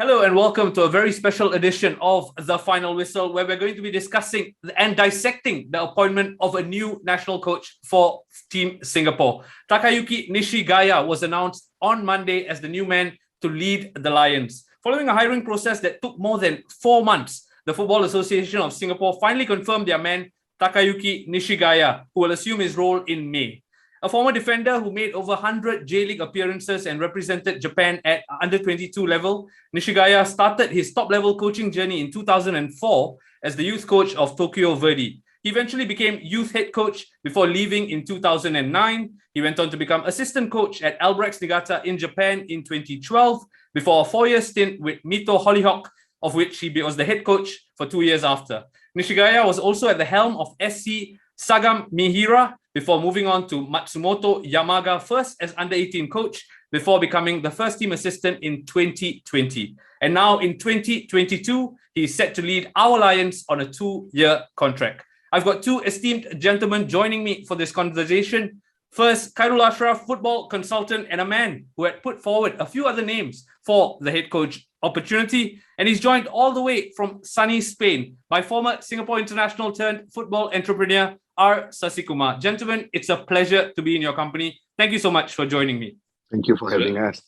Hello and welcome to a very special edition of The Final Whistle, where we're going to be discussing and dissecting the appointment of a new national coach for Team Singapore. Takayuki Nishigaya was announced on Monday as the new man to lead the Lions. Following a hiring process that took more than 4 months, the Football Association of Singapore finally confirmed their man, Takayuki Nishigaya, who will assume his role in May. A former defender who made over 100 J-League appearances and represented Japan at under-22 level, Nishigaya started his top-level coaching journey in 2004 as the youth coach of Tokyo Verdy. He eventually became youth head coach before leaving in 2009. He went on to become assistant coach at Albrechts Niigata in Japan in 2012 before a 4-year stint with Mito Hollyhock, of which he was the head coach for 2 years after. Nishigaya was also at the helm of SC Sagam Mihira before moving on to Matsumoto Yamaga, first as under-18 coach before becoming the first team assistant in 2020. And now in 2022, he's set to lead our Lions on a 2-year contract. I've got two esteemed gentlemen joining me for this conversation. First, Khairul Ashraf, football consultant and a man who had put forward a few other names for the head coach opportunity. And he's joined all the way from sunny Spain by former Singapore international turned football entrepreneur, R. Sasikumar. Gentlemen, it's a pleasure to be in your company. Thank you so much for joining me. Thank you for having us.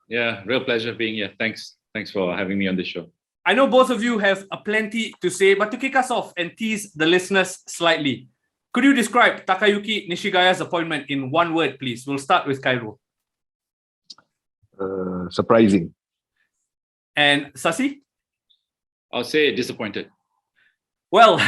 Yeah, real pleasure being here. Thanks for having me on the show. I know both of you have a plenty to say, but to kick us off and tease the listeners slightly, could you describe Takayuki Nishigaya's appointment in one word, please? We'll start with Khairul. Surprising. And Sasi? I'll say disappointed. Well,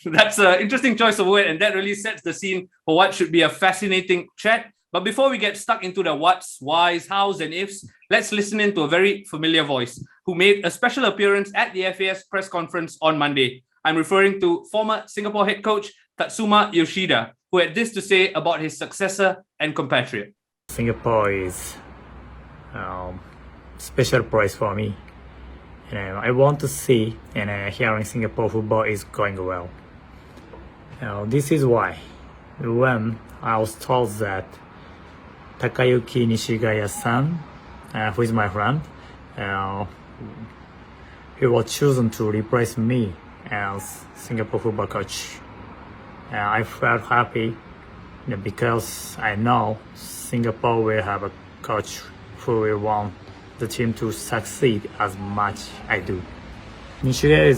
that's an interesting choice of word, and that really sets the scene for what should be a fascinating chat. But before we get stuck into the what's, whys, hows, and ifs, let's listen in to a very familiar voice who made a special appearance at the FAS press conference on Monday. I'm referring to former Singapore head coach Tatsuma Yoshida, who had this to say about his successor and compatriot. Singapore is special place for me. I want to see and hearing Singapore football is going well. This is why when I was told that Takayuki Nishigaya-san, who is my friend, he was chosen to replace me as Singapore football coach. I felt happy because I know Singapore will have a coach who will want the team to succeed as much I do. Nishigaya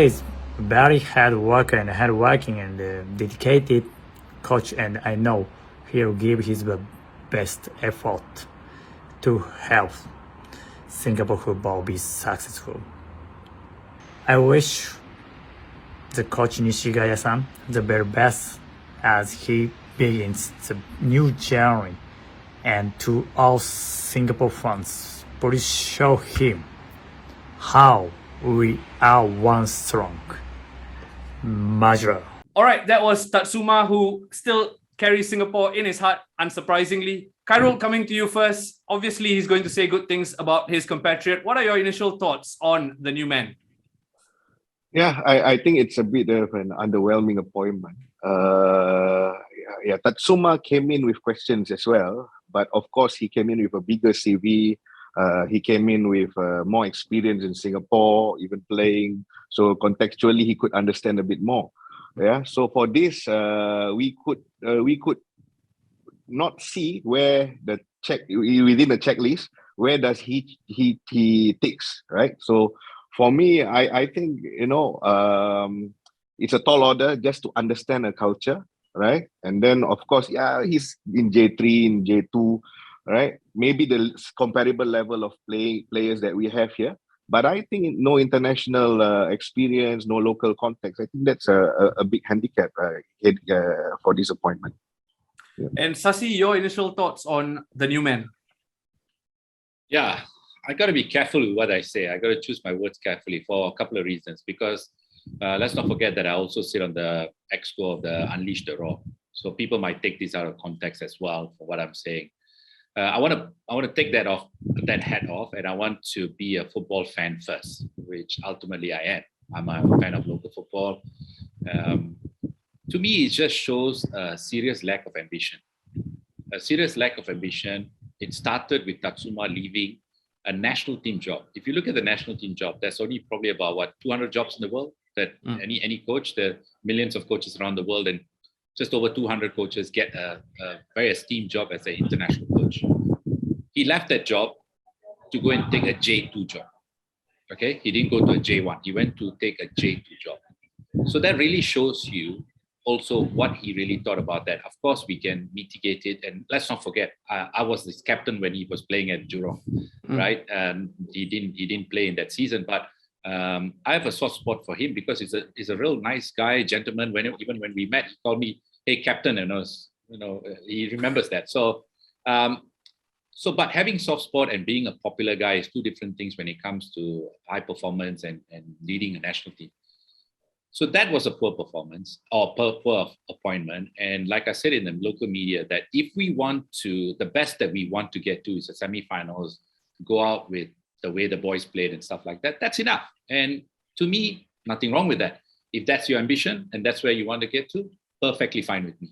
is very hardworking and dedicated coach, and I know he'll give his best effort to help Singapore football be successful. I wish the coach Nishigaya-san the very best as he begins the new journey, and to all Singapore fans, please show him how we are one strong. Majra. All right, that was Tatsuma, who still carries Singapore in his heart, unsurprisingly. Khairul, coming to you first. Obviously, he's going to say good things about his compatriot. What are your initial thoughts on the new man? Yeah, I think it's a bit of an underwhelming appointment. Tatsuma came in with questions as well, but of course he came in with a bigger CV. He came in with more experience in Singapore, even playing. So contextually, he could understand a bit more. Yeah. So for this, we could not see where the within the checklist, where does he ticks, right? So for me, I think it's a tall order just to understand a culture, right? And then of course, he's in J3, in J2, right? Maybe the comparable level of players that we have here. But I think no international experience, no local context. I think that's a big handicap for this appointment. Yeah. And Sasi, your initial thoughts on the new man? Yeah, I got to be careful with what I say. I got to choose my words carefully for a couple of reasons. Because let's not forget that I also sit on the exco of the Unleash the Raw. So people might take this out of context as well for what I'm saying. I want to take that hat off, and I want to be a football fan first, which ultimately I am. I'm a fan of local football. To me, it just shows a serious lack of ambition. A serious lack of ambition. It started with Tatsuma leaving a national team job. If you look at the national team job, there's only probably about 200 jobs in the world that any coach, there are millions of coaches around the world, and just over 200 coaches get a very esteemed job as an international coach. He left that job to go and take a J2 job. Okay, he didn't go to a J1. He went to take a J2 job. So that really shows you also what he really thought about that. Of course, we can mitigate it, and let's not forget, I was his captain when he was playing at Jurong, right? And he didn't play in that season, but I have a soft spot for him because he's a real nice guy, gentleman. Even when we met, he called me, "Hey, captain," and he remembers that. So, but having soft spot and being a popular guy is two different things when it comes to high performance and leading a national team. So that was a poor performance or poor appointment. And like I said in the local media, that if we want to, the best that we want to get to is the semi-finals, go out with the way the boys played and stuff like that, that's enough. And to me, nothing wrong with that. If that's your ambition and that's where you want to get to, perfectly fine with me.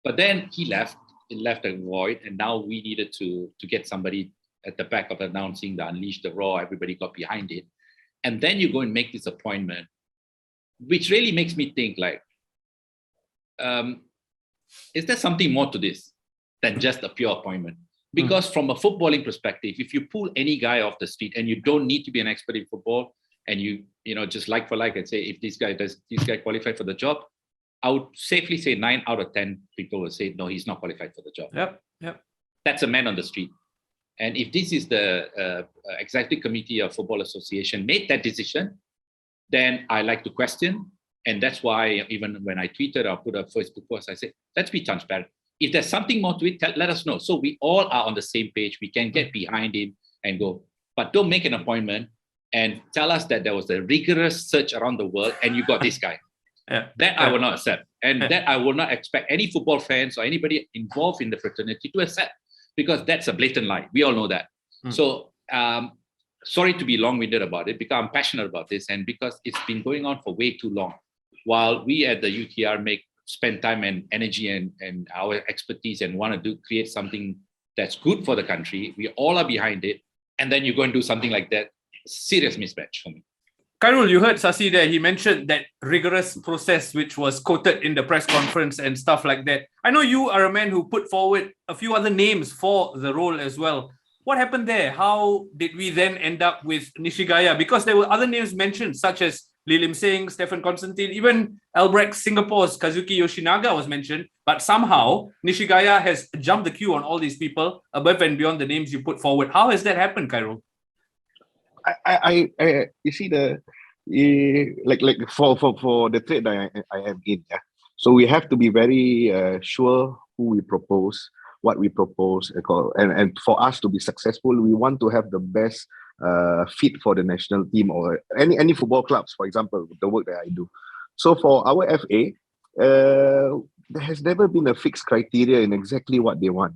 But then he left, it left a void, and now we needed to get somebody at the back of announcing the Unleash the Raw. Everybody got behind it. And then you go and make this appointment, which really makes me think like, is there something more to this than just a pure appointment? Because from a footballing perspective, if you pull any guy off the street and you don't need to be an expert in football, and you just like for like and say, if this guy qualified for the job, I would safely say 9 out of 10 people will say, no, he's not qualified for the job. Yep. That's a man on the street. And if this is the executive committee of Football Association made that decision, then I like to question. And that's why even when I tweeted or put a Facebook post, I said, let's be transparent. If there's something more to it, let us know. So we all are on the same page. We can get behind him and go. But don't make an appointment and tell us that there was a rigorous search around the world and you got this guy. That I will not accept. And that I will not expect any football fans or anybody involved in the fraternity to accept, because that's a blatant lie. We all know that. So sorry to be long-winded about it, because I'm passionate about this and because it's been going on for way too long. While we at the UTR spend time and energy and our expertise and want to create something that's good for the country, we all are behind it. And then you go and do something like that. Serious mismatch for me. Khairul, you heard Sasi there. He mentioned that rigorous process, which was quoted in the press conference and stuff like that. I know you are a man who put forward a few other names for the role as well. What happened there? How did we then end up with Nishigaya? Because there were other names mentioned, such as Lee Lim Seng, Stefan Constantine, even Albrecht Singapore's Kazuki Yoshinaga was mentioned. But somehow, Nishigaya has jumped the queue on all these people above and beyond the names you put forward. How has that happened, Khairul? You see like for the trade that I am in, so we have to be very sure who we propose, what we propose, and for us to be successful, we want to have the best fit for the national team or any football clubs, for example, the work that I do. So for our FA, there has never been a fixed criteria in exactly what they want,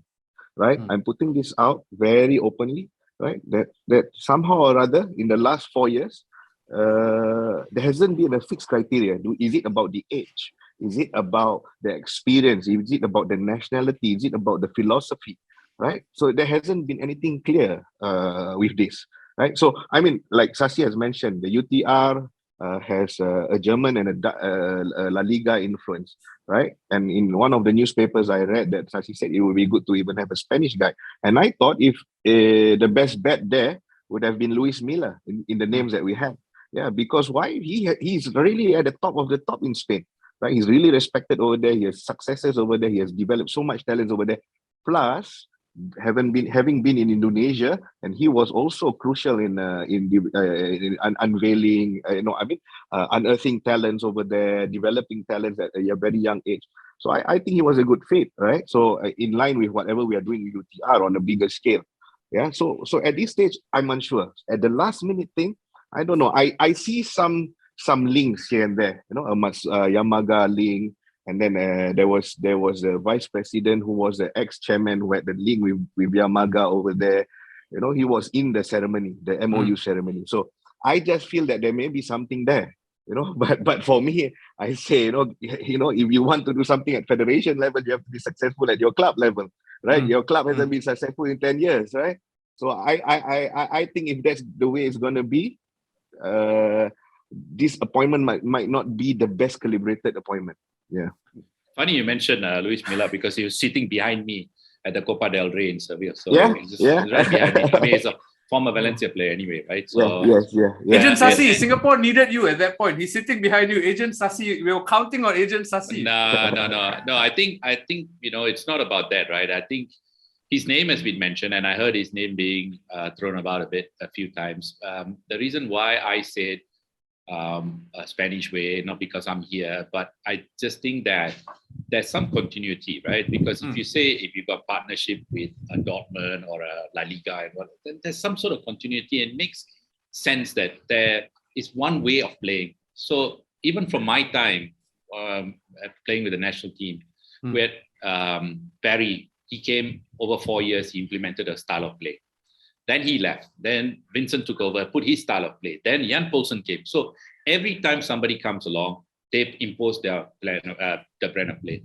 right? I'm putting this out very openly, right? That somehow or other in the last 4 years, there hasn't been a fixed criteria. Is it about the age? Is it about the experience? Is it about the nationality? Is it about the philosophy? Right? So there hasn't been anything clear with this. Right? So I mean, like Sasi has mentioned, the UTR has a German and a La Liga influence, right? And in one of the newspapers I read that Sasi said it would be good to even have a Spanish guy. And I thought if the best bet there would have been Luis Milla in the names that we had. Yeah, because why? He's really at the top of the top in Spain, right? He's really respected over there. He has successes over there. He has developed so much talent over there. Plus, having been in Indonesia, and he was also crucial in unveiling, unearthing talents over there, developing talents at a very young age. So I think he was a good fit, right? So in line with whatever we are doing with UTR on a bigger scale. Yeah. So at this stage, I'm unsure. At the last minute thing, I don't know. I see some links here and there. A Yamaga link. And then there was a vice president who was the ex-chairman who had the link with Yamaga over there. He was in the ceremony, the MOU ceremony. So I just feel that there may be something there. But for me, I say, if you want to do something at federation level, you have to be successful at your club level, right? Your club hasn't been successful in 10 years, right? So I think if that's the way it's gonna be, this appointment might not be the best calibrated appointment. Yeah. Funny you mentioned Luis Milla because he was sitting behind me at the Copa del Rey in Sevilla. So Yeah, he's just yeah. right behind me. I mean, he's a former Valencia player anyway, right? So Yeah. Agent Sassi, and- Singapore needed you at that point. He's sitting behind you. Agent Sassi, we were counting on Agent Sassi. No. I think it's not about that, right? I think his name has been mentioned, and I heard his name being thrown about a few times. The reason why I said a Spanish way, not because I'm here, but I just think that there's some continuity, right? Because if you've got partnership with a Dortmund or a La Liga, then there's some sort of continuity, and it makes sense that there is one way of playing. So even from my time playing with the national team, we had Barry. He came over 4 years. He implemented a style of play. Then he left. Then Vincent took over, put his style of play. Then Jan Poulsen came. So every time somebody comes along, they impose their plan, the brand of play.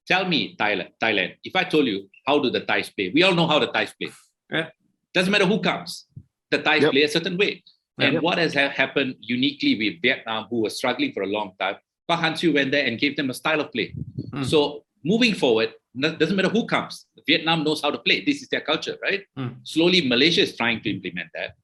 Tell me, Thailand, if I told you, how do the Thais play? We all know how the Thais play. Yeah. Doesn't matter who comes. The Thais play a certain way. And what has happened uniquely with Vietnam, who was struggling for a long time, Pak Hang-seo went there and gave them a style of play. So moving forward, doesn't matter who comes. Vietnam knows how to play. This is their culture, right? Slowly, Malaysia is trying to implement that.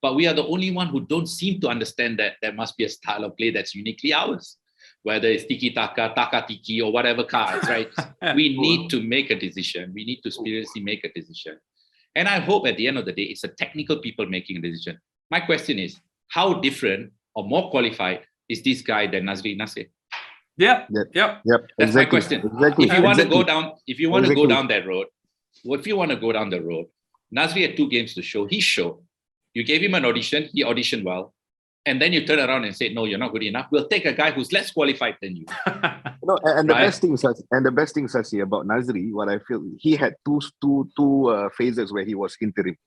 But we are the only one who don't seem to understand that there must be a style of play that's uniquely ours. Whether it's tiki-taka, taka-tiki, or whatever cards, right? We need to make a decision. We need to seriously make a decision. And I hope at the end of the day, it's the technical people making a decision. My question is, how different or more qualified is this guy than Nazri Nasir? Yep. That's my question. Exactly. If you want to go down, Exactly. down that road, Nazri had 2 games to show. He showed. You gave him an audition. He auditioned well, and then you turn around and say, "No, you're not good enough. We'll take a guy who's less qualified than you." No, and the Right. best thing, Sasi, about Nazri, what I feel, he had two phases where he was interim,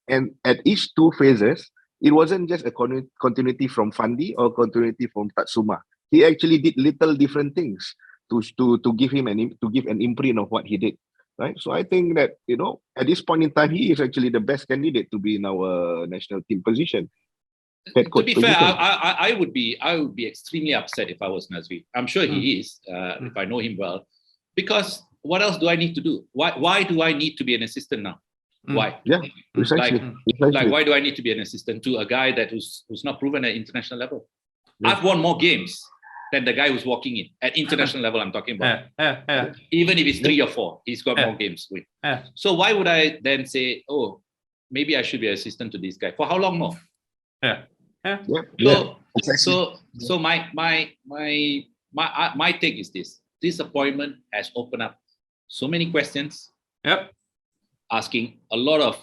and at each 2 phases, it wasn't just a continuity from Fandi or continuity from Tatsuma. He actually did little different things to give him an imprint of what he did, right? So I think that at this point in time, he is actually the best candidate to be in our national team position. Head To coach be fair, position. I would be extremely upset if I was Nazri. I'm sure he is, if I know him well, because what else do I need to do? Why do I need to be an assistant now? Why? Yeah, precisely. Like, why do I need to be an assistant to a guy who's not proven at international level? Yeah. I've won more games than the guy who's walking in at international level. I'm talking about. Even if it's 3 or 4, he's got more games with. So why would I then say, oh, maybe I should be an assistant to this guy for how long more? So my take is this: this appointment has opened up so many questions. Asking a lot of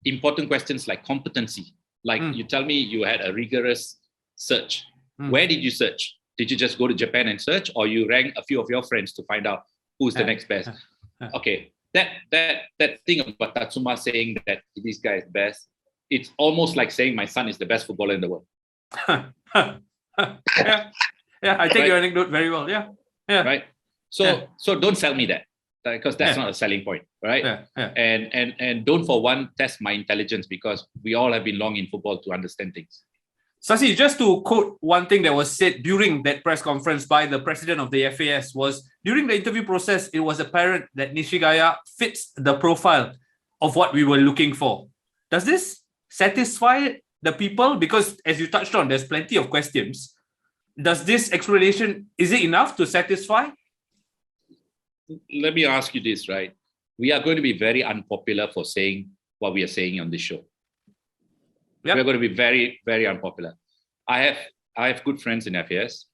important questions like competency. Like you tell me you had a rigorous search. Where did you search? Did you just go to Japan and search, or you rang a few of your friends to find out who's the next best? Okay, that thing about Tatsuma saying that this guy is best, it's almost like saying my son is the best footballer in the world. I take your anecdote very well. Right. So don't sell me that, because that's not a selling point, right? And don't for one test my intelligence, because we all have been long in football to understand things. Sasi, just to quote one thing that was said during that press conference by the president of the FAS was, during the interview process, it was apparent that Nishigaya fits the profile of what we were looking for. Does this satisfy the people? Because as you touched on, there's plenty of questions. Does this explanation, is it enough to satisfy? Let me ask you this, right? We are going to be very unpopular for saying what we are saying on this show. We're going to be very, very unpopular. I have good friends in FAS.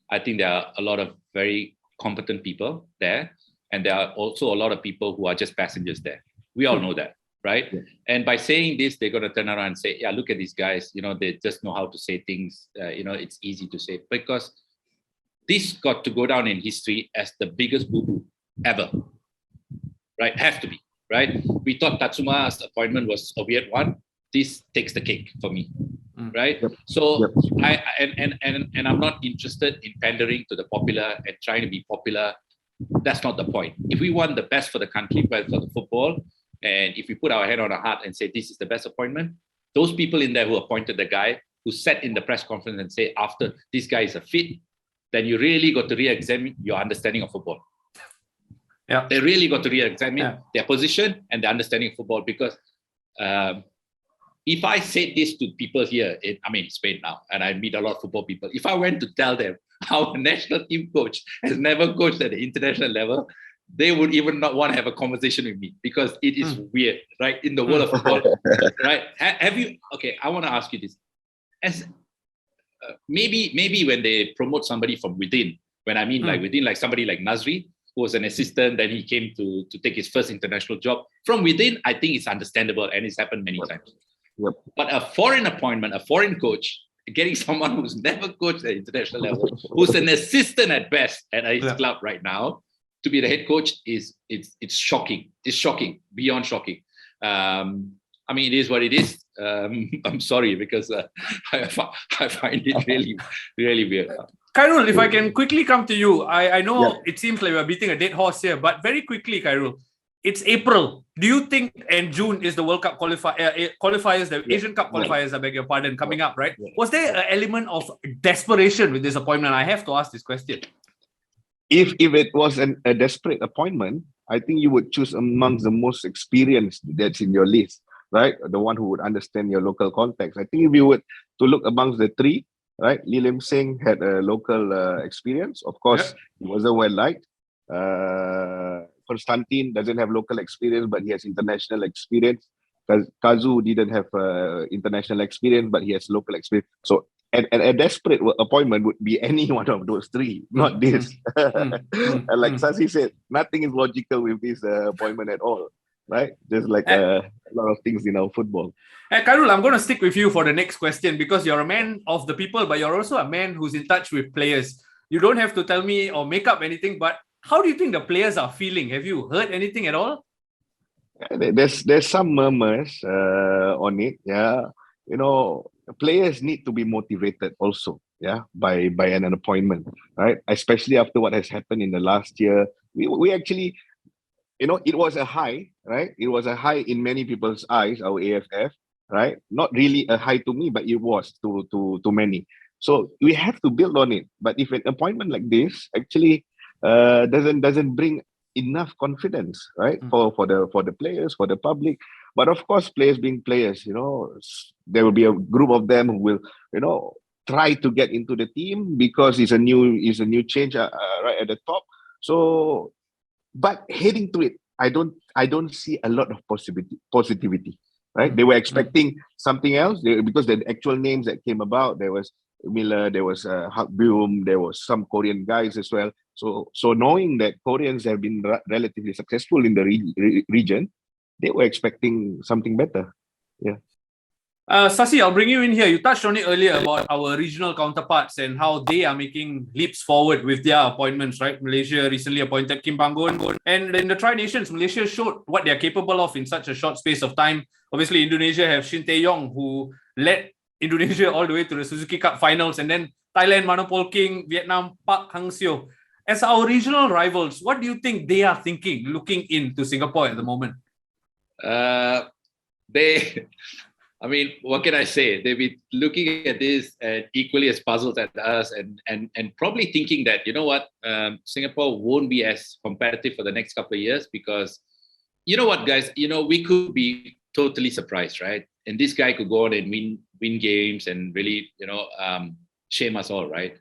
I think there are a lot of very competent people there. And there are also a lot of people who are just passengers there. We all know that, right? Yeah. And by saying this, they're going to turn around and say, yeah, look at these guys. They just know how to say things. It's easy to say. Because this got to go down in history as the biggest boo-boo ever. Right? Has to be, right? We thought Tatsuma's appointment was a weird one. This takes the cake for me, right? So I'm not interested in pandering to the popular and trying to be popular. That's not the point. If we want the best for the country, best for the football, And if we put our hand on our heart and say this is the best appointment, those people in there who appointed the guy, who sat in the press conference and say after this guy is a fit, then you really got to re-examine your understanding of football. Yeah. They really got to re-examine their position and their understanding of football, because if I said this to people here, in Spain now, and I meet a lot of football people, if I went to tell them our national team coach has never coached at the international level, they would even not want to have a conversation with me, because it is weird, right? In the world of football, right? Have you? Okay, I want to ask you this: as maybe when they promote somebody from within, when I mean like within, like somebody like Nasri, who was an assistant, then he came to take his first international job. From within, I think it's understandable, and it's happened many times. Yep. But a foreign appointment, a foreign coach, getting someone who's never coached at international level, who's an assistant at best at his club right now, to be the head coach it's shocking. It's shocking, beyond shocking. It is what it is. I'm sorry, because I find it really, really weird. Khairul, if I can quickly come to you, I know it seems like we're beating a dead horse here, but very quickly, Khairul, it's April. Do you think, and June is the World Cup qualifiers, the Asian Cup qualifiers, I beg your pardon, coming up, right? Was there an element of desperation with this appointment? I have to ask this question. If it was a desperate appointment, I think you would choose amongst the most experienced that's in your list, right? The one who would understand your local context. I think if you were to look amongst the three, right? Lee Lim Seng had a local experience. Of course, he wasn't well liked. Konstantin doesn't have local experience, but he has international experience. Kazu didn't have international experience, but he has local experience. So a desperate appointment would be any one of those three, not this. And like Sasi said, nothing is logical with this appointment at all, right? Just like a lot of things in our football. Khairul, I'm going to stick with you for the next question, because you're a man of the people, but you're also a man who's in touch with players. You don't have to tell me or make up anything, but how do you think the players are feeling? Have you heard anything at all? There's some murmurs on it. Yeah, players need to be motivated also. Yeah, by an appointment, right? Especially after what has happened in the last year. We actually, it was a high, right? It was a high in many people's eyes, our AFF, right? Not really a high to me, but it was to many. So we have to build on it. But if an appointment like this actually doesn't bring enough confidence, right, for the players, for the public, but of course, players being players, there will be a group of them who will, try to get into the team because it's a new change right at the top. So, but heading to it, I don't see a lot of positivity, right? They were expecting something else because the actual names that came about, there was Miller, there was Hak Byum, there was some Korean guys as well. So knowing that Koreans have been relatively successful in the region, they were expecting something better. Yeah. Sasi, I'll bring you in here. You touched on it earlier about our regional counterparts and how they are making leaps forward with their appointments, right? Malaysia recently appointed Kim Bangun. And in the Tri-Nations, Malaysia showed what they're capable of in such a short space of time. Obviously, Indonesia have Shin Tae-yong, who led Indonesia all the way to the Suzuki Cup finals, and then Thailand, Manopol King, Vietnam, Park Hang-seo. As our regional rivals, what do you think they are thinking, looking into Singapore at the moment? What can I say? They've been looking at this and equally as puzzled as us, and probably thinking that, Singapore won't be as competitive for the next couple of years, because, you know what, guys, we could be totally surprised, right? And this guy could go on and win games and really, shame us all, right?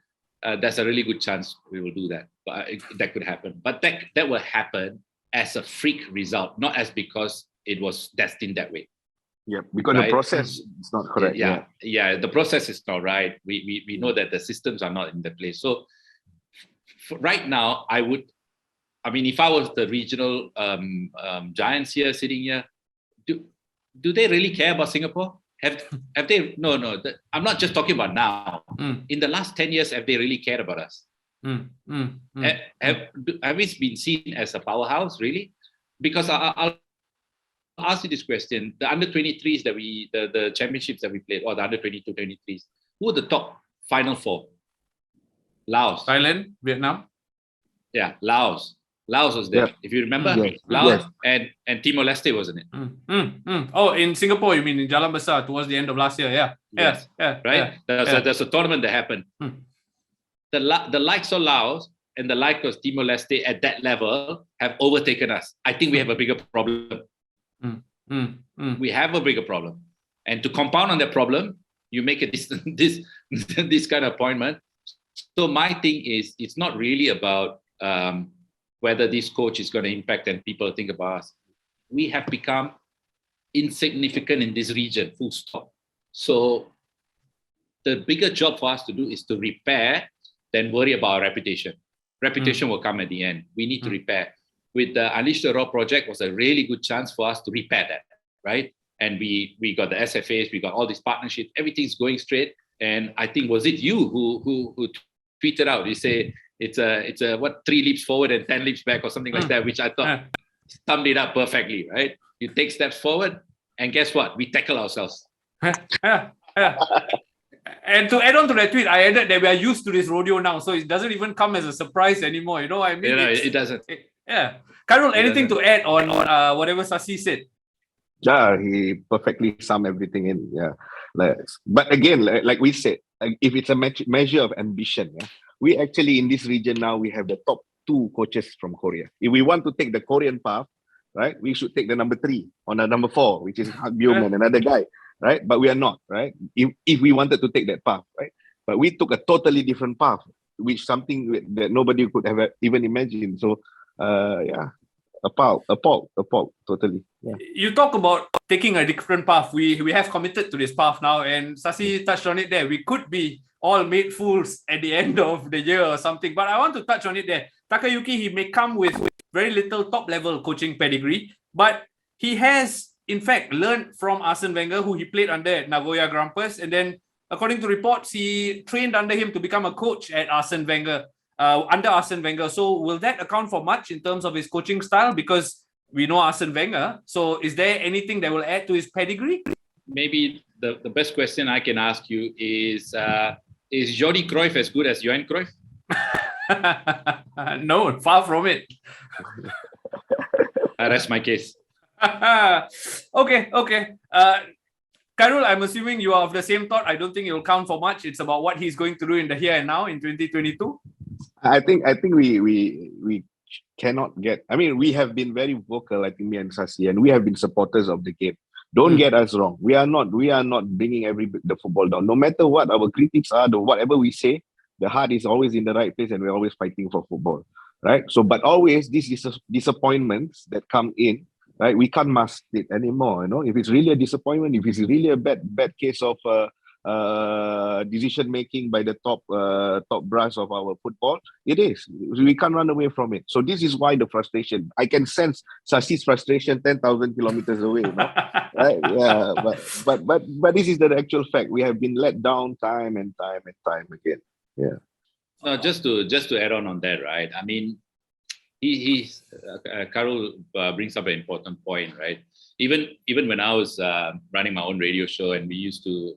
There's a really good chance we will do that. But that could happen. But that will happen as a freak result, not as because it was destined that way. Yeah, because the process is not correct. Yeah, the process is not right. We know that the systems are not in the place. So right now, if I was the regional giants here sitting here, do they really care about Singapore? Have they? No. I'm not just talking about now. In the last 10 years, have they really cared about us? Have we been seen as a powerhouse, really? Because I'll ask you this question: the under 23s the championships that we played, or the under 22, 23s, who are the top final four? Laos, Thailand, Vietnam. Yeah, Laos, Laos was there. Yeah. If you remember, Yes. Laos Yes. and Timor-Leste, wasn't it? Oh, in Singapore, you mean in Jalan Besar towards the end of last year? Yeah. Yes. Yeah. Right? There's a tournament that happened. The likes of Laos and the likes of Timor-Leste at that level have overtaken us. I think we have a bigger problem. We have a bigger problem. And to compound on that problem, you make this kind of appointment. So my thing is, it's not really about whether this coach is going to impact and people think about us. We have become insignificant in this region, full stop. So the bigger job for us to do is to repair than worry about our reputation. Reputation will come at the end. We need to repair. With the Unleash the Raw project was a really good chance for us to repair that, right? And we got the SFAs, we got all these partnerships, everything's going straight. And I think, was it you who tweeted out? You say it's a 3 leaps forward and 10 leaps back or something like that, which I thought summed it up perfectly, right? You take steps forward, and guess what? We tackle ourselves. And to add on to that tweet, I added that we are used to this rodeo now, so it doesn't even come as a surprise anymore. You know what I mean? It doesn't. Khairul, anything to add on whatever Sasi said? Yeah, he perfectly summed everything in. Yeah, but again, like we said, if it's a measure of ambition, we actually in this region now we have the top 2 coaches from Korea. If we want to take the Korean path, right, we should take the number 3 or the number 4, which is Hak Byum and another guy, right? But we are not, right? If we wanted to take that path, right? But we took a totally different path, which something that nobody could have even imagined. So, appalled, totally. Yeah. You talk about taking a different path. We have committed to this path now, and Sasi touched on it there. We could be all made fools at the end of the year or something. But I want to touch on it there. Takayuki, he may come with very little top-level coaching pedigree, but he has, in fact, learned from Arsene Wenger, who he played under at Nagoya Grampus, and then, according to reports, he trained under him to become a coach at Arsene Wenger, under Arsene Wenger. So will that account for much in terms of his coaching style? Because we know Arsene Wenger. So is there anything that will add to his pedigree? Maybe the best question I can ask you is Jordi Cruyff as good as Johan Cruyff? No, far from it. That's my case. Okay. Khairul, I'm assuming you are of the same thought. I don't think it will count for much. It's about what he's going to do in the here and now in 2022. I think we cannot get. I mean, we have been very vocal, I think, me and Sasi, and we have been supporters of the game. Don't get us wrong. We are not bringing the football down. No matter what our critics are, whatever we say, the heart is always in the right place, and we're always fighting for football, right? So, but always these disappointments that come in, right? We can't mask it anymore. You know, if it's really a disappointment, if it's really a bad case of decision making by the top brass of our football, it is. We can't run away from it. So this is why the frustration. I can sense Sasi's frustration 10,000 kilometers away. You know? Right? Yeah, but this is the actual fact. We have been let down time and time again. Yeah. No, just to add on that, right? I mean, Khairul brings up an important point, right? Even when I was running my own radio show and we used to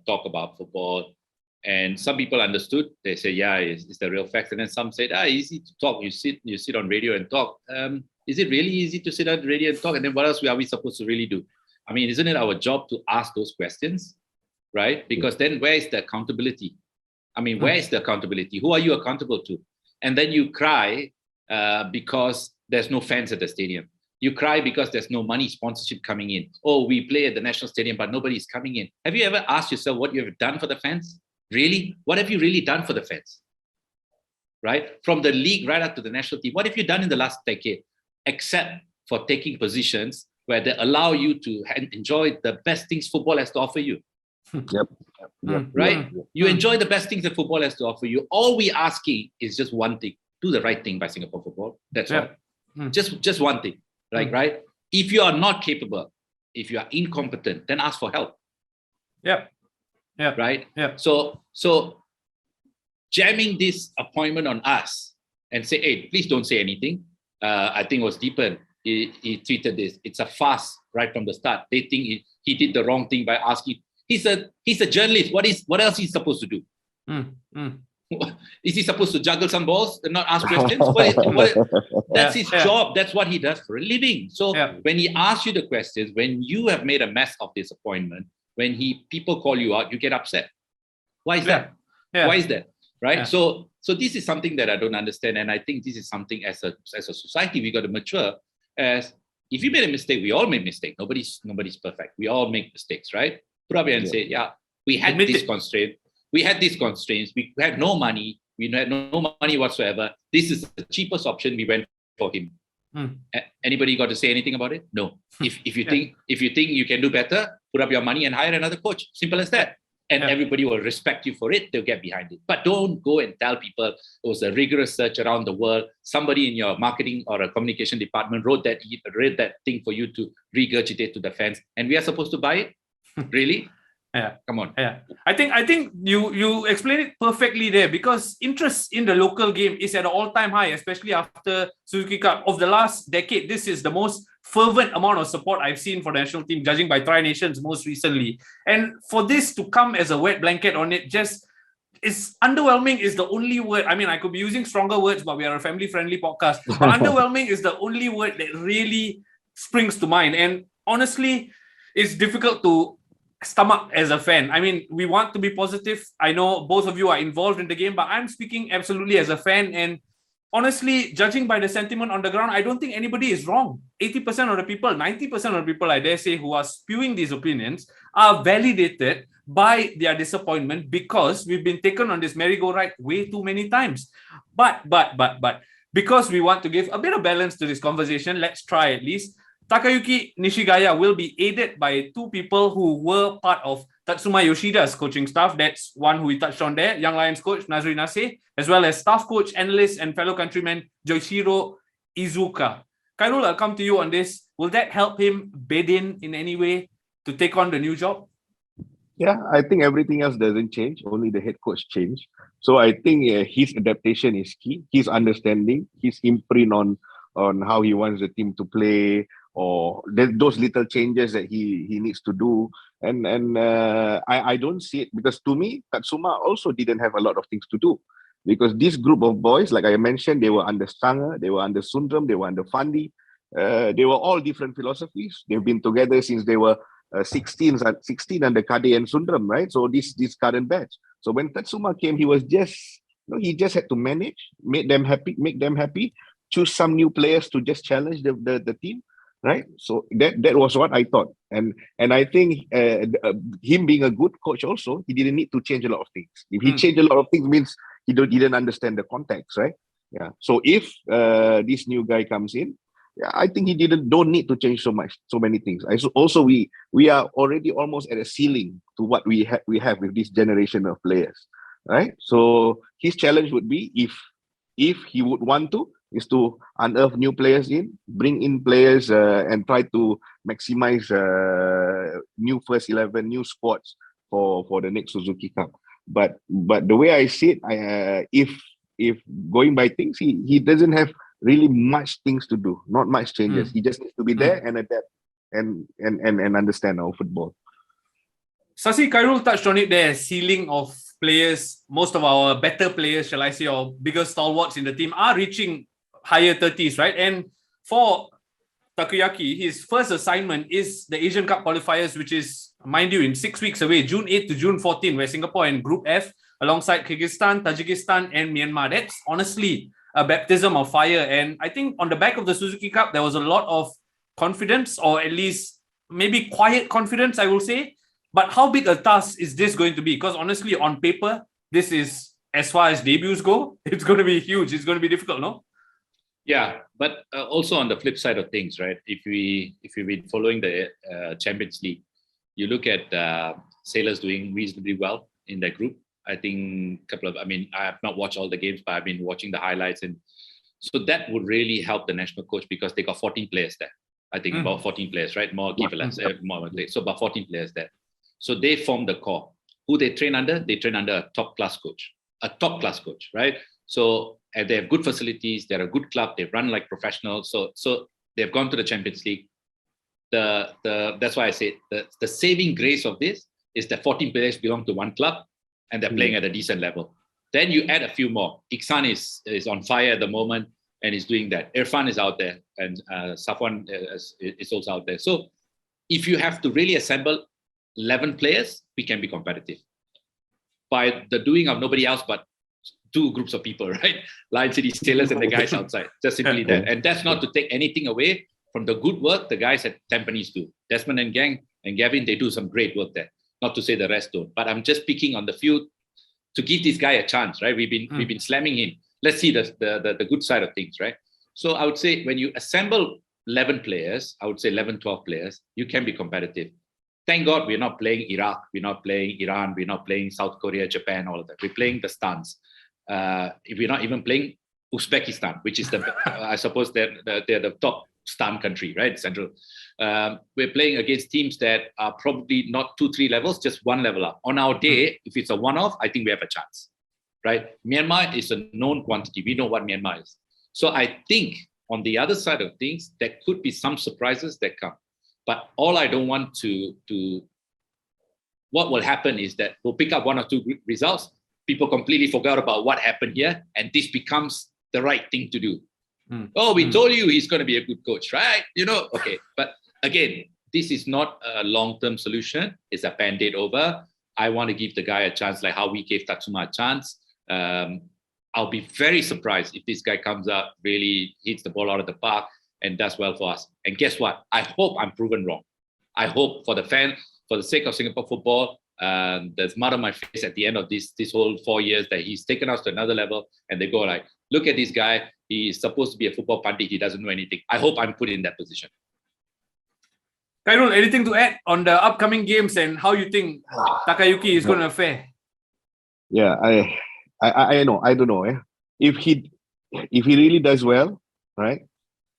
talk about football, and some people understood. They say, "Yeah, it's the real facts," and then some said, "Easy to talk. You sit on radio and talk. Is it really easy to sit on radio and talk? And then what else are we supposed to really do? I mean, isn't it our job to ask those questions, right? Because then where is the accountability? I mean, where is the accountability? Who are you accountable to? And then you cry because there's no fans at the stadium. You cry because there's no money sponsorship coming in. Oh, we play at the National Stadium, but nobody's coming in. Have you ever asked yourself what you have done for the fans? Really? What have you really done for the fans? Right? From the league right up to the national team, what have you done in the last decade? Except for taking positions where they allow you to enjoy the best things football has to offer you. Yep. Right? You enjoy the best things that football has to offer you. All we asking is just one thing: do the right thing by Singapore football. That's all. Just one thing. Like, right? If you are not capable, if you are incompetent, then ask for help. Yeah. Right? Yeah. So jamming this appointment on us and say, "Hey, please don't say anything." I think it was Deepan. He tweeted this. It's a farce right from the start. They think he did the wrong thing by asking. He's a journalist. What else he's supposed to do? Is he supposed to juggle some balls and not ask questions? That's his job. That's what he does for a living. So when he asks you the questions, when you have made a mess of this appointment, when people call you out, you get upset. Why is that? Why is that? Right? So this is something that I don't understand. And I think this is something as a society, we got to mature. As if you made a mistake, we all make mistakes. Nobody's perfect. We all make mistakes, right? Put up here and say, we had this constraint. We had these constraints. We had no money. We had no money whatsoever. This is the cheapest option. We went for him. Anybody got to say anything about it? No. If you think you can do better, put up your money and hire another coach. Simple as that. And everybody will respect you for it. They'll get behind it. But don't go and tell people it was a rigorous search around the world. Somebody in your marketing or a communication department read that thing for you to regurgitate to the fans, and we are supposed to buy it? Really? Come on. I think you explained it perfectly there, because interest in the local game is at an all-time high, especially after Suzuki Cup. Of the last decade, this is the most fervent amount of support I've seen for the national team, judging by Tri Nations most recently. And for this to come as a wet blanket on it, just is underwhelming is the only word. I mean, I could be using stronger words, but we are a family-friendly podcast. But underwhelming is the only word that really springs to mind. And honestly, it's difficult to stomach as a fan. I mean, we want to be positive. I know both of you are involved in the game, but I'm speaking absolutely as a fan. And honestly, judging by the sentiment on the ground, I don't think anybody is wrong. 80% of the people, 90% of the people, I dare say, who are spewing these opinions are validated by their disappointment, because we've been taken on this merry-go-round way too many times. But because we want to give a bit of balance to this conversation, let's try at least. Takayuki Nishigaya will be aided by two people who were part of Tatsuma Yoshida's coaching staff. That's one who we touched on there, Young Lions coach Nazri Naseh, as well as staff coach, analyst, and fellow countryman Joichiro Izuka. Khairul, I'll come to you on this. Will that help him bed in any way to take on the new job? Yeah, I think everything else doesn't change. Only the head coach change. So I think his adaptation is key. His understanding, his imprint on how he wants the team to play, or those little changes that he needs to do. And I don't see it, because to me, Tatsuma also didn't have a lot of things to do, because this group of boys, like I mentioned, they were under Stanger, they were under Sundram, they were under Fandi. They were all different philosophies. They've been together since they were 16 under Kade and Sundram, right? So this current batch. So when Tatsuma came, he was just, he just had to manage, make them happy, choose some new players to just challenge the team. Right, so that was what I thought, and I think him being a good coach also, he didn't need to change a lot of things. If he changed a lot of things, means he didn't understand the context, right? Yeah. So if this new guy comes in, I think he don't need to change so many things. Also, we are already almost at a ceiling to what we have with this generation of players, right? So his challenge would be, if he would want to, is to unearth new players bring in players and try to maximize new first 11, new squads for the next Suzuki Cup. But the way I see it, if going by things, he doesn't have really much things to do, not much changes. He just needs to be there and adapt and understand our football. Sasi, Khairul touched on it there, ceiling of players. Most of our better players, shall I say, or bigger stalwarts in the team are reaching higher 30s, right? And for Takayuki, his first assignment is the Asian Cup qualifiers, which is, mind you, in 6 weeks away, June 8 to June 14, where Singapore in Group F, alongside Kyrgyzstan, Tajikistan, and Myanmar. That's honestly a baptism of fire. And I think on the back of the Suzuki Cup, there was a lot of confidence, or at least maybe quiet confidence, I will say. But how big a task is this going to be? Because honestly, on paper, this is, as far as debuts go, it's going to be huge. It's going to be difficult, no? Yeah, but also on the flip side of things, right? If you've been following the Champions League, you look at Sailors doing reasonably well in that group. I think I have not watched all the games, but I've been watching the highlights, and so that would really help the national coach, because they got 14 players there. I think about 14 players, right? More give less, more. So about 14 players there. So they form the core. Who they train under? They train under a top class coach, right? So and they have good facilities. They're a good club. They run like professionals. So they've gone to the Champions League. That's why I say the saving grace of this is that 14 players belong to one club, and they're playing at a decent level. Then you add a few more. Iksan is on fire at the moment and is doing that. Irfan is out there, and Safwan is also out there. So if you have to really assemble 11 players, we can be competitive. By the doing of nobody else but two groups of people, right? Lion City Sailors and the guys outside. Just simply that. And that's not to take anything away from the good work the guys at Tampines do. Desmond and Gang and Gavin, they do some great work there. Not to say the rest don't. But I'm just picking on the few to give this guy a chance, right? We've been slamming him. Let's see the good side of things, right? So I would say when you assemble 11 players, I would say 11, 12 players, you can be competitive. Thank God we're not playing Iraq, we're not playing Iran, we're not playing South Korea, Japan, all of that. We're playing the stans. We're not even playing Uzbekistan, which is I suppose they're the top stan country, right? Central. We're playing against teams that are probably not 2-3 levels, just one level up. On our day, if it's a one-off, I think we have a chance, right? Myanmar is a known quantity. We know what Myanmar is. So I think on the other side of things, there could be some surprises that come. But all I don't want what will happen is that we'll pick up 1 or 2 results. People completely forgot about what happened here, and this becomes the right thing to do. Oh, we told you he's going to be a good coach, right? Okay. But again, this is not a long-term solution. It's a band-aid over. I want to give the guy a chance, like how we gave Tatsuma a chance. I'll be very surprised if this guy comes up, really hits the ball out of the park and does well for us. And guess what? I hope I'm proven wrong. I hope for the fan, for the sake of Singapore football, the smile on my face at the end of this whole 4 years that he's taken us to another level, and they go like, look at this guy. He's supposed to be a football pundit. He doesn't know anything. I hope I'm put in that position. Khairul, anything to add on the upcoming games and how you think Takayuki is going to fare? Yeah, I know. I don't know. If he really does well, right?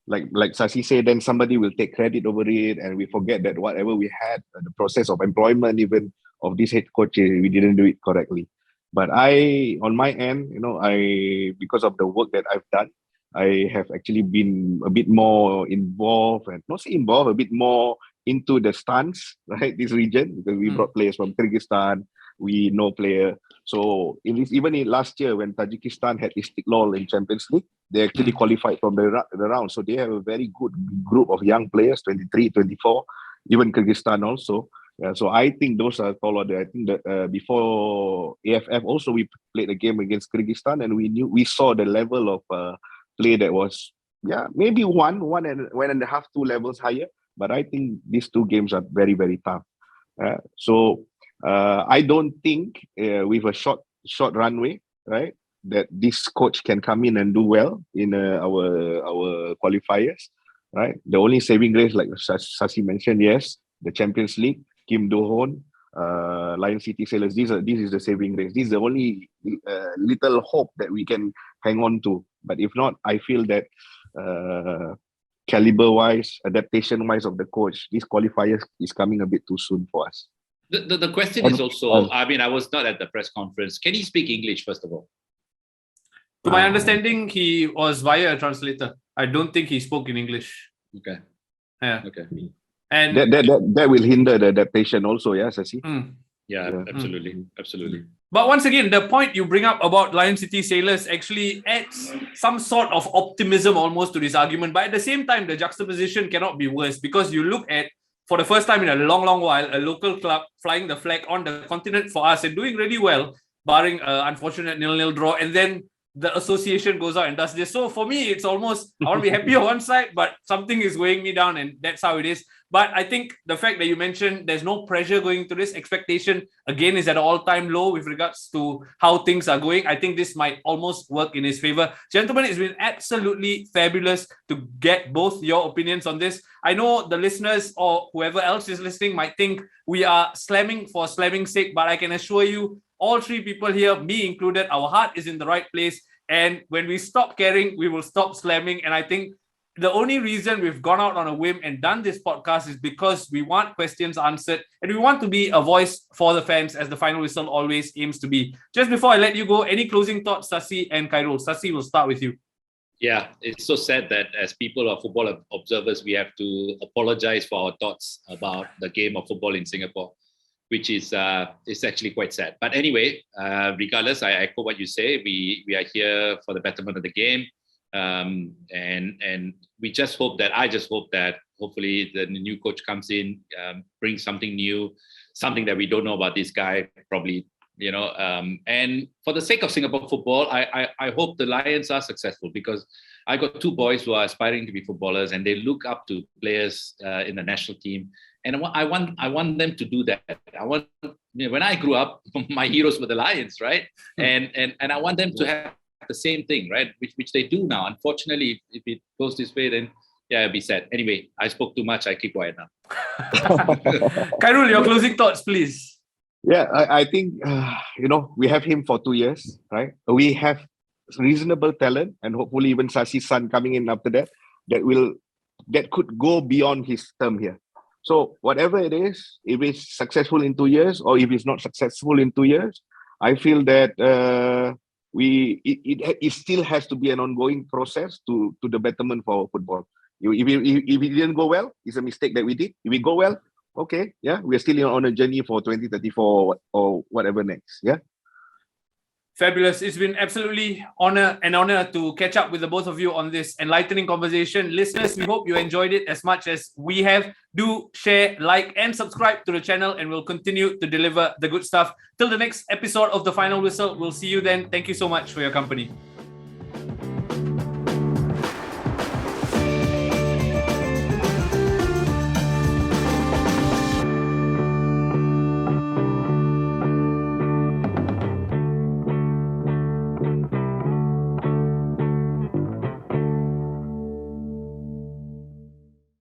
Like Sasi said, then somebody will take credit over it, and we forget that whatever we had, the process of employment even of this head coach, we didn't do it correctly. But on my end, because of the work that I've done, I have actually been a bit more involved, and not say involved, a bit more into the stance, right? This region, because we brought players from Kyrgyzstan, we know player. So even in last year when Tajikistan had Istiklal in Champions League, they actually qualified from the round. So they have a very good group of young players, 23, 24, even Kyrgyzstan also. So I think those are taller. I think that before AFF also we played a game against Kyrgyzstan, and we saw the level of play that was maybe one and a half, 2 levels higher. But I think these 2 games are very, very tough. So I don't think with a short runway, right, that this coach can come in and do well in our qualifiers, right? The only saving grace, like Sasi mentioned, yes, the Champions League, Kim Do-hoon, Lion City Sailors. This is the saving grace. This is the only little hope that we can hang on to. But if not, I feel that caliber-wise, adaptation-wise of the coach, this qualifier is coming a bit too soon for us. The question is also, I was not at the press conference. Can he speak English, first of all? To my understanding, he was via a translator. I don't think he spoke in English. Okay. Yeah. Okay. And that will hinder the adaptation also, yeah, Sasi? Yeah, absolutely. Absolutely. But once again, the point you bring up about Lion City Sailors actually adds some sort of optimism almost to this argument. But at the same time, the juxtaposition cannot be worse, because you look at, for the first time in a long, long while, a local club flying the flag on the continent for us and doing really well, barring an unfortunate 0-0 draw. And then the association goes out and does this. So for me, it's almost, I want to be happy on one side, but something is weighing me down, and that's how it is. But I think the fact that you mentioned there's no pressure going to this, expectation again is at an all-time low with regards to how things are going. I think this might almost work in his favor. Gentlemen, it's been absolutely fabulous to get both your opinions on this. I know the listeners or whoever else is listening might think we are slamming for slamming's sake, but I can assure you, all 3 people here, me included, our heart is in the right place. And when we stop caring, we will stop slamming. And I think the only reason we've gone out on a whim and done this podcast is because we want questions answered, and we want to be a voice for the fans, as the Final Whistle always aims to be. Just before I let you go, any closing thoughts, Sasi and Khairul? Sasi, we'll start with you. Yeah, it's so sad that as people or football observers, we have to apologize for our thoughts about the game of football in Singapore. which is actually quite sad. But anyway, regardless, I echo what you say. We are here for the betterment of the game, and we just hope that hopefully the new coach comes in, brings something new, something that we don't know about this guy probably. And for the sake of Singapore football, I hope the Lions are successful, because I got two boys who are aspiring to be footballers, and they look up to players in the national team. And I want them to do that. When I grew up, my heroes were the Lions, right? And I want them to have the same thing, right? Which they do now. Unfortunately, if it goes this way, then it'll be sad. Anyway, I spoke too much. I keep quiet now. Khairul, your closing thoughts, please. Yeah, I think, we have him for 2 years, right? We have reasonable talent, and hopefully even Sasi's son coming in after that, that could go beyond his term here. So whatever it is, if it's successful in 2 years, or if it's not successful in 2 years, I feel that it still has to be an ongoing process to the betterment for football. If it didn't go well, it's a mistake that we did. If we go well, okay, yeah, we're still on a journey for 2034 or whatever next. Yeah. Fabulous. It's been absolutely an honor to catch up with the both of you on this enlightening conversation. Listeners, we hope you enjoyed it as much as we have. Do share, like, and subscribe to the channel, and we'll continue to deliver the good stuff. Till the next episode of The Final Whistle, we'll see you then. Thank you so much for your company.